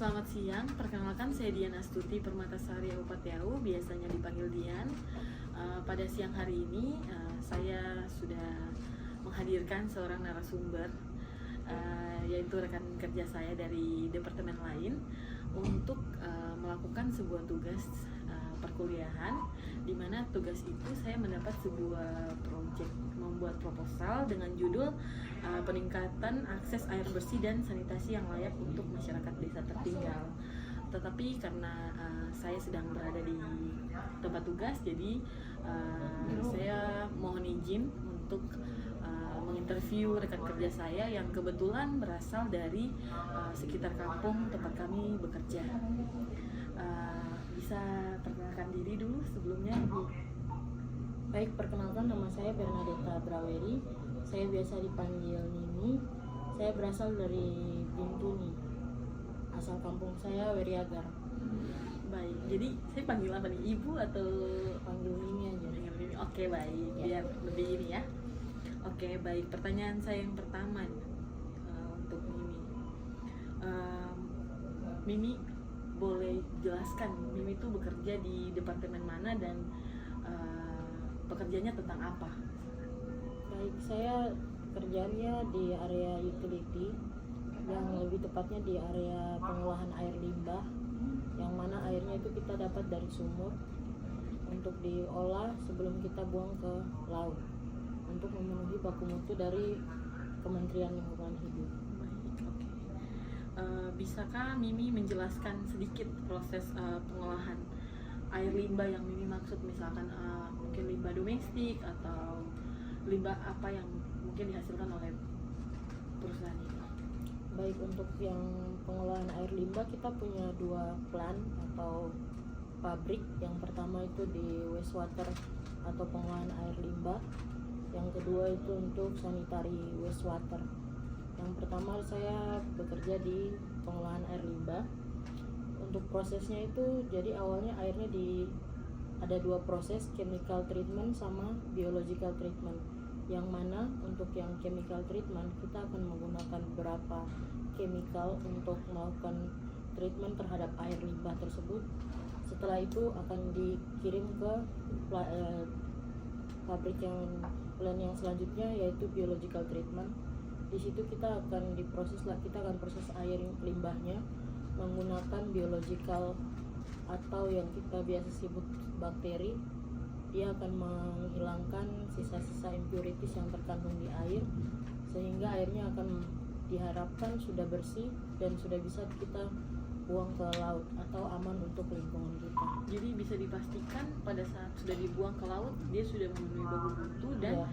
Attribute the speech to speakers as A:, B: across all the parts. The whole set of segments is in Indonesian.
A: Selamat siang, perkenalkan saya Dian Astuti Permatasari Upatiau, biasanya dipanggil Dian. Pada siang hari ini saya sudah menghadirkan seorang narasumber, yaitu rekan kerja saya dari departemen lain untuk melakukan sebuah tugas perkuliahan, di mana tugas itu saya mendapat sebuah proyek membuat proposal dengan judul peningkatan akses air bersih dan sanitasi yang layak untuk masyarakat desa tertinggal. Tetapi karena saya sedang berada di tempat tugas, jadi saya mohon izin untuk menginterview rekan kerja saya yang kebetulan berasal dari sekitar kampung tempat kami bekerja. Bisa perkenalkan diri dulu sebelumnya, Bu?
B: Baik, perkenalkan, nama saya Bernadetta Braweri. Saya biasa dipanggil Nini. Saya berasal dari Bintuni. Asal kampung saya Weriagar.
A: Baik, jadi saya panggil apa nih? Ibu atau
B: Panggil Nini aja.
A: Oke, baik, biar lebih ini ya. Oke, baik. Pertanyaan saya yang pertama untuk Mimi. Mimi boleh jelaskan Mimi itu bekerja di departemen mana dan pekerjaannya tentang apa?
B: Baik, saya kerjanya di area utility, yang lebih tepatnya di area pengolahan air limbah, yang mana airnya itu kita dapat dari sumur untuk diolah sebelum kita buang ke laut untuk memenuhi baku mutu dari Kementerian Lingkungan Hidup.
A: Baik, oke. Bisakah Mimi menjelaskan sedikit proses pengolahan air limbah yang Mimi maksud, misalkan mungkin limbah domestik atau limbah apa yang mungkin dihasilkan oleh perusahaan ini?
B: Baik, untuk yang pengolahan air limbah kita punya dua plant atau pabrik. Yang pertama itu di wastewater atau pengolahan air limbah. Yang kedua itu untuk sanitary wastewater. Yang pertama saya bekerja di pengolahan air limbah. Untuk prosesnya itu jadi awalnya airnya ada dua proses, chemical treatment sama biological treatment. Yang mana untuk yang chemical treatment kita akan menggunakan beberapa chemical untuk melakukan treatment terhadap air limbah tersebut. Setelah itu akan dikirim ke pabrik yang selanjutnya, yaitu biological treatment. Di situ kita akan proses air limbahnya menggunakan biological atau yang kita biasa sebut bakteri. Dia akan menghilangkan sisa-sisa impurities yang terkandung di air, sehingga airnya akan diharapkan sudah bersih dan sudah bisa kita buang ke laut atau aman untuk lingkungan kita.
A: Jadi bisa dipastikan pada saat sudah dibuang ke laut dia sudah memenuhi baku mutu dan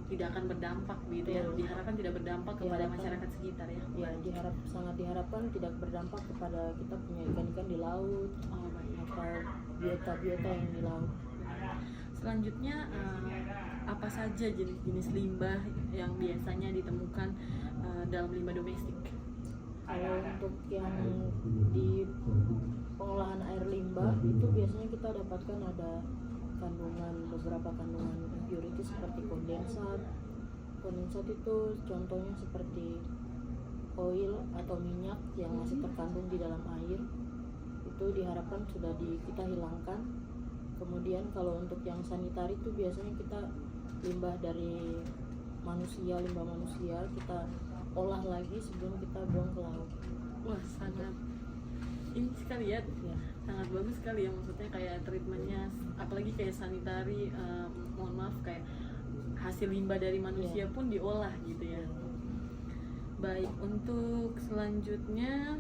A: tidak akan berdampak gitu ya. Diharapkan tidak berdampak kepada masyarakat sekitar ya.
B: Ya, sangat diharapkan tidak berdampak kepada kita punya ikan-ikan di laut atau biota-biota yang di laut.
A: Selanjutnya apa saja jenis-jenis limbah yang biasanya ditemukan dalam limbah domestik?
B: Kalau untuk yang di pengolahan air limbah itu biasanya kita dapatkan ada beberapa kandungan impurities seperti kondensat. Kondensat itu contohnya seperti oil atau minyak yang masih terkandung di dalam air. Itu diharapkan sudah kita hilangkan. Kemudian kalau untuk yang sanitari itu biasanya kita limbah manusia kita olah lagi sebelum kita buang ke laut.
A: Wah, sangat ini sekali ya, sangat bagus sekali ya, maksudnya kayak treatmentnya, apalagi kayak sanitari, mohon maaf, kayak hasil limbah dari manusia pun diolah gitu ya. Baik, untuk selanjutnya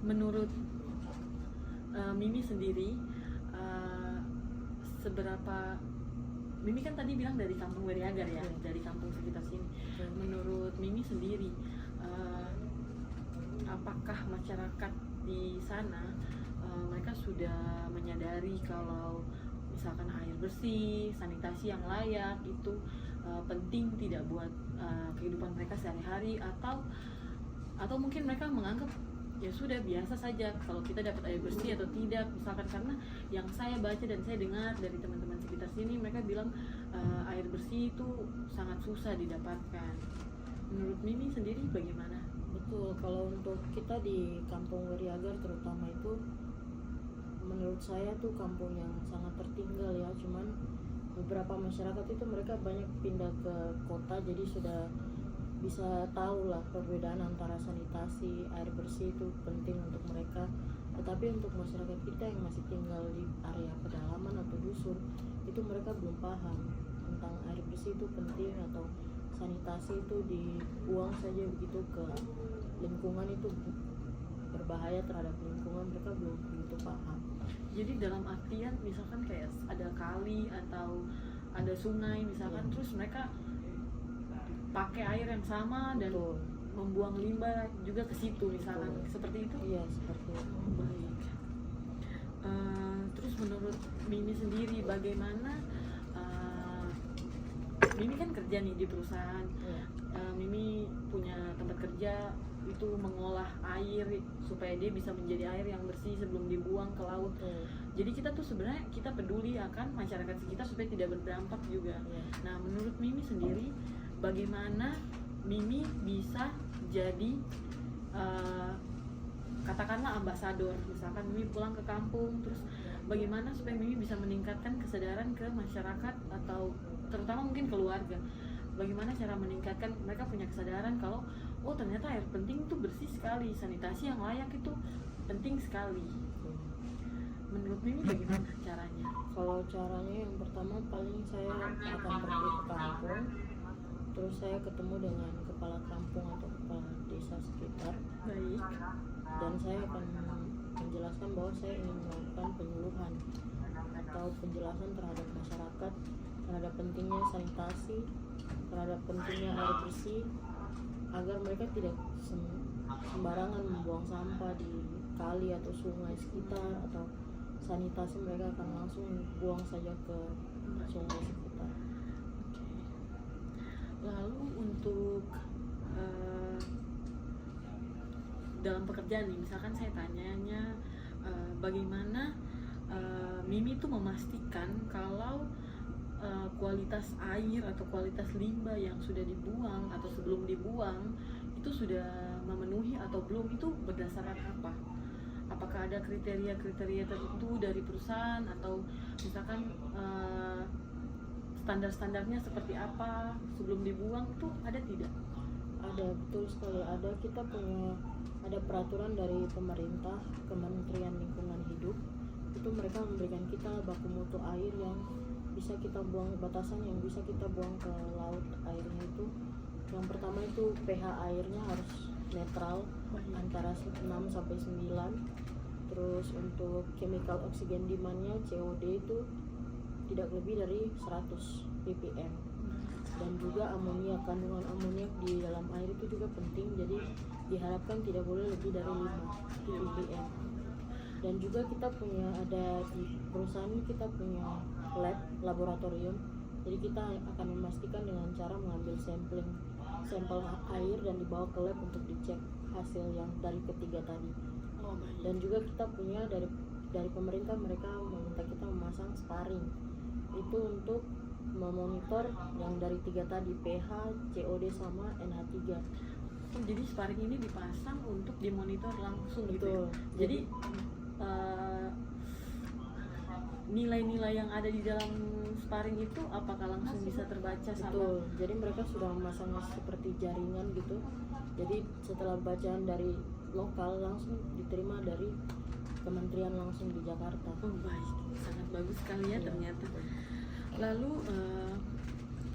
A: menurut Mimi sendiri, seberapa Mimi kan tadi bilang dari kampung Weriagar ya, dari kampung sekitar sini. Menurut Mimi sendiri, apakah masyarakat di sana mereka sudah menyadari kalau misalkan air bersih, sanitasi yang layak itu penting tidak buat kehidupan mereka sehari-hari, atau mungkin mereka menganggap ya sudah biasa saja kalau kita dapat air bersih atau tidak, misalkan, karena yang saya baca dan saya dengar dari teman-teman sekitar sini, mereka bilang air bersih itu sangat susah didapatkan. Menurut menurut Mimi sendiri bagaimana?
B: Betul, kalau untuk kita di Kampung Weriagar terutama itu menurut saya tuh kampung yang sangat tertinggal ya. Cuman beberapa masyarakat itu mereka banyak pindah ke kota, jadi sudah bisa tahu lah perbedaan antara sanitasi, air bersih itu penting untuk mereka. Tetapi untuk masyarakat kita yang masih tinggal di area pedalaman atau dusun, itu mereka belum paham tentang air bersih itu penting, atau sanitasi itu dibuang saja begitu ke lingkungan itu berbahaya terhadap lingkungan, mereka belum begitu paham.
A: Jadi dalam artian misalkan kayak ada kali atau ada sungai misalkan,
B: Ya.
A: terus mereka pakai air yang sama dan
B: Betul.
A: membuang limbah juga ke situ misalkan.
B: Betul.
A: Seperti itu?
B: Iya, seperti itu.
A: Baik. Terus menurut Mimi sendiri bagaimana? Mimi kan kerja nih di perusahaan.
B: Iya.
A: Mimi punya tempat kerja itu mengolah air supaya dia bisa menjadi air yang bersih sebelum dibuang ke laut.
B: Betul.
A: Jadi kita tuh sebenarnya kita peduli akan masyarakat sekitar supaya tidak berdampak juga.
B: Iya.
A: Nah, menurut Mimi sendiri bagaimana Mimi bisa jadi katakanlah ambasador, misalkan Mimi pulang ke kampung, terus bagaimana supaya Mimi bisa meningkatkan kesadaran ke masyarakat atau terutama mungkin keluarga, bagaimana cara meningkatkan mereka punya kesadaran kalau oh ternyata air penting itu bersih sekali, sanitasi yang layak itu penting sekali. Menurut Mimi bagaimana caranya?
B: Kalau caranya yang pertama paling saya akan pergi ke kampung, terus saya ketemu dengan kepala kampung atau kepala desa sekitar,
A: Baik.
B: dan saya akan menjelaskan bahwa saya ingin melakukan penyuluhan atau penjelasan terhadap masyarakat terhadap pentingnya sanitasi, terhadap pentingnya air bersih, agar mereka tidak sembarangan membuang sampah di kali atau sungai sekitar, atau sanitasi mereka akan langsung buang saja ke sungai sekitar.
A: Lalu untuk dalam pekerjaan nih, misalkan saya tanyanya bagaimana Mimi tuh memastikan kalau kualitas air atau kualitas limbah yang sudah dibuang atau sebelum dibuang itu sudah memenuhi atau belum, itu berdasarkan apa? Apakah ada kriteria-kriteria tertentu dari perusahaan atau misalkan standar-standarnya seperti apa sebelum dibuang itu ada tidak?
B: Ada, betul sekali ada. Kita punya ada peraturan dari pemerintah, Kementerian Lingkungan Hidup, itu mereka memberikan kita baku mutu air yang bisa kita buang, batasan yang bisa kita buang ke laut airnya itu. Yang pertama itu pH airnya harus netral antara 6 sampai 9. Terus untuk chemical oxygen demand-nya COD itu tidak lebih dari 100 ppm. Dan juga amoniak, kandungan amoniak di dalam air itu juga penting, jadi diharapkan tidak boleh lebih dari 5 ppm. Dan juga kita punya, ada di perusahaan ini kita punya lab, laboratorium, jadi kita akan memastikan dengan cara mengambil sampel air dan dibawa ke lab untuk dicek hasil yang dari ketiga tadi. Dan juga kita punya dari pemerintah, mereka meminta kita memasang sparring itu untuk memonitor yang dari 3 tadi, pH, COD sama NH3.
A: Oh, jadi sparring ini dipasang untuk dimonitor langsung.
B: Betul.
A: Gitu ya? Jadi nilai-nilai yang ada di dalam sparring itu apakah langsung bisa terbaca sama?
B: Betul. Jadi mereka sudah memasangnya seperti jaringan gitu. Jadi setelah bacaan dari lokal langsung diterima dari kementerian langsung di Jakarta.
A: Oh baik, sangat bagus sekali ya ternyata. Lalu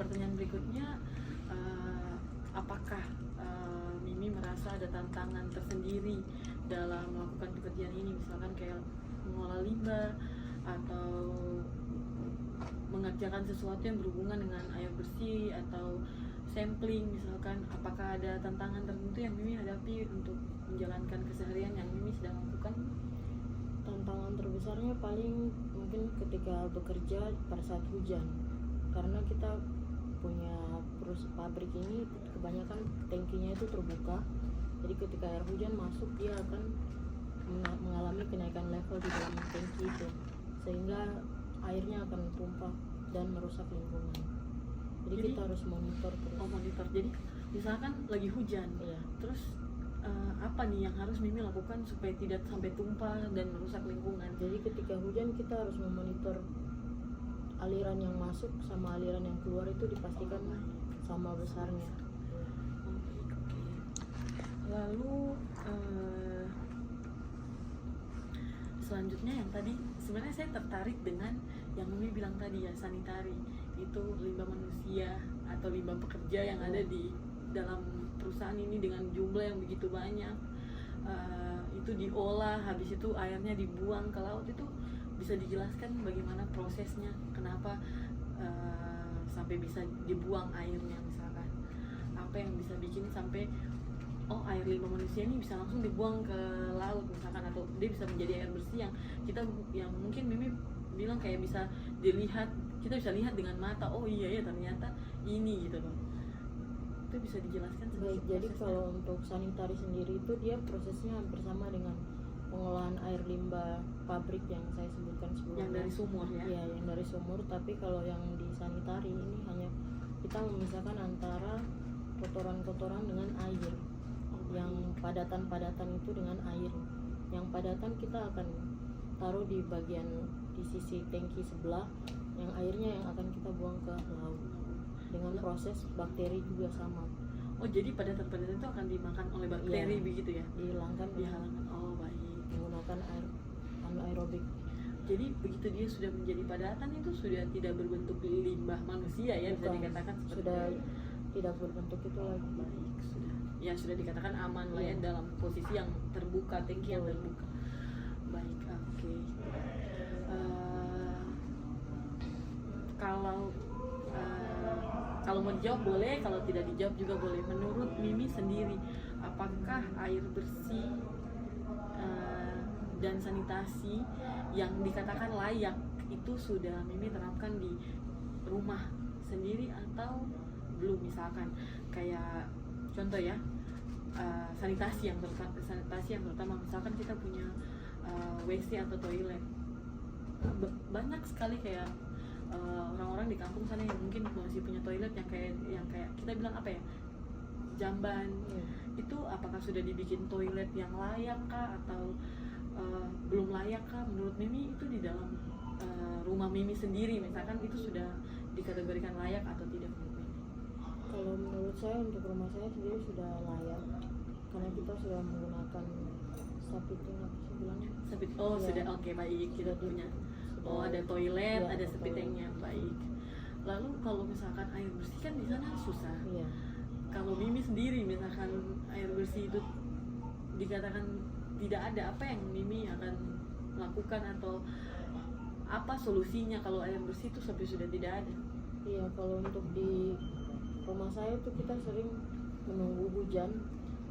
A: pertanyaan berikutnya, apakah Mimi merasa ada tantangan tersendiri dalam melakukan pekerjaan ini, misalkan kayak mengolah limbah atau mengerjakan sesuatu yang berhubungan dengan air bersih atau sampling misalkan, apakah ada tantangan tertentu yang Mimi hadapi untuk menjalankan keseharian yang Mimi sedang lakukan?
B: Tantangan terbesarnya paling mungkin ketika bekerja pada saat hujan, karena kita punya pabrik ini kebanyakan tangkinya itu terbuka, jadi ketika air hujan masuk dia akan mengalami kenaikan level di dalam tangki itu, sehingga airnya akan tumpah dan merusak lingkungan. Jadi kita harus monitor terus.
A: Oh, monitor. Jadi misalkan lagi hujan,
B: Iya.
A: terus apa nih yang harus Mimi lakukan supaya tidak sampai tumpah dan merusak lingkungan?
B: Jadi ketika hujan kita harus memonitor aliran yang masuk sama aliran yang keluar itu dipastikan sama besarnya.
A: Oke. Lalu selanjutnya yang tadi sebenarnya saya tertarik dengan yang Mimi bilang tadi ya, sanitari itu limbah manusia atau limbah pekerja yang ada di dalam perusahaan ini dengan jumlah yang begitu banyak. Itu diolah, habis itu airnya dibuang ke laut. Itu bisa dijelaskan bagaimana prosesnya, kenapa sampai bisa dibuang airnya, misalkan apa yang bisa bikin sampai air limbah manusia ini bisa langsung dibuang ke laut misalkan, atau dia bisa menjadi air bersih yang mungkin Mimi bilang kayak bisa dilihat, kita bisa lihat dengan mata, oh iya ya ternyata ini gitu loh. Itu bisa dijelaskan sedikit?
B: Baik, jadi
A: prosesnya?
B: kalau untuk sanitari sendiri itu dia prosesnya hampir sama dengan pengolahan air limbah pabrik yang saya sebutkan sebelumnya.
A: Yang dari sumur ya?
B: Iya, yang dari sumur. Tapi kalau yang di sanitari ini hanya kita memisahkan antara kotoran-kotoran dengan air. Yang padatan-padatan itu dengan air. Yang padatan kita akan taruh di bagian di sisi tangki sebelah, yang airnya yang akan kita buang ke laut. Dengan proses bakteri juga sama.
A: Oh, jadi padatan-padatan itu akan dimakan oleh bakteri,
B: Iya,
A: begitu ya?
B: dihilangkan
A: Dihilangkan. Oh, baik.
B: menggunakan air anaerobik.
A: Jadi begitu dia sudah menjadi padatan itu sudah tidak berbentuk limbah manusia ya, bisa
B: Bukan,
A: dikatakan seperti
B: sudah
A: itu.
B: tidak berbentuk itu lagi.
A: Baik, sudah dikatakan aman lah ya,
B: Iya.
A: dalam posisi yang terbuka, tangki yang
B: Betul.
A: terbuka. Baik, oke. Kalau mau dijawab boleh, kalau tidak dijawab juga boleh. Menurut Mimi sendiri, apakah air bersih dan sanitasi yang dikatakan layak itu sudah Mimi terapkan di rumah sendiri atau belum? Misalkan kayak contoh ya, sanitasi yang terutama misalkan kita punya WC atau toilet, banyak sekali kayak orang-orang di kampung sana yang mungkin masih punya toilet yang kayak kita bilang apa ya, jamban. Itu apakah sudah dibikin toilet yang layak kah atau belum layak kah? Menurut Mimi itu di dalam rumah Mimi sendiri misalkan itu sudah dikategorikan layak atau tidak menurut Mimi?
B: Kalau menurut saya untuk rumah saya sendiri sudah layak, karena kita sudah menggunakan sapiting apa sih bilangnya? Ya,
A: Sudah, oke, baik, kita
B: sudah
A: punya.
B: sudah-
A: Ada toilet,
B: ya,
A: ada
B: ada
A: sepitengnya, baik. Lalu kalau misalkan air bersih kan di sana susah.
B: Iya.
A: Kalau Mimi sendiri misalkan air bersih itu dikatakan tidak ada, apa yang Mimi akan lakukan atau apa solusinya kalau air bersih itu sampai sudah tidak ada?
B: Iya, kalau untuk di rumah saya tuh kita sering menunggu hujan.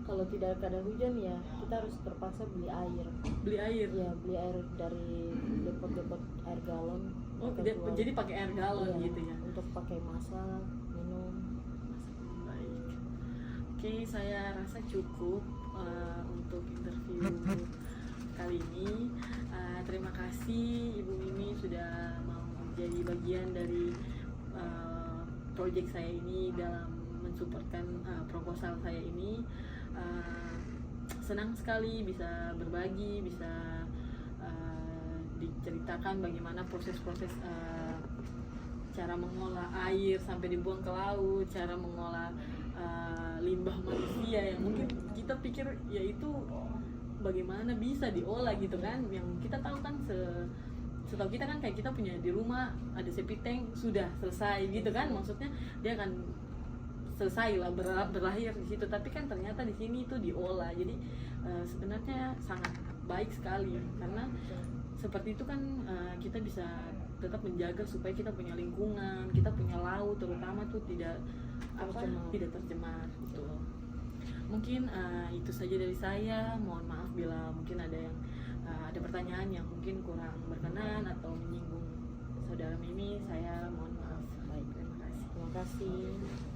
B: Kalau tidak ada hujan ya kita harus terpaksa beli air.
A: Beli air?
B: Ya, beli air dari depot-depot air galon.
A: Oh,
B: Kita jual.
A: jadi pakai air galon
B: Iya,
A: gitu ya?
B: untuk pakai masak, minum.
A: Baik. Oke, saya rasa cukup untuk interview kali ini. Terima kasih Ibu Mimi sudah mau menjadi bagian dari project saya ini dalam mensupportkan proposal saya ini. Senang sekali bisa berbagi, bisa diceritakan bagaimana proses-proses cara mengolah air sampai dibuang ke laut, cara mengolah limbah manusia yang mungkin kita pikir ya itu bagaimana bisa diolah gitu kan, yang kita tahu kan setahu kita kan kayak kita punya di rumah ada septic tank sudah selesai gitu kan, maksudnya dia akan selesai lah berakhir di situ, tapi kan ternyata di sini itu diolah. Jadi sebenarnya sangat baik sekali karena seperti itu kan kita bisa tetap menjaga supaya kita punya lingkungan, kita punya laut terutama tuh tidak tercemar gitu. Mungkin itu saja dari saya. Mohon maaf bila mungkin ada yang ada pertanyaan yang mungkin kurang berkenan atau menyinggung saudara Mimi. Saya mohon maaf. Baik, terima kasih.
B: Terima kasih.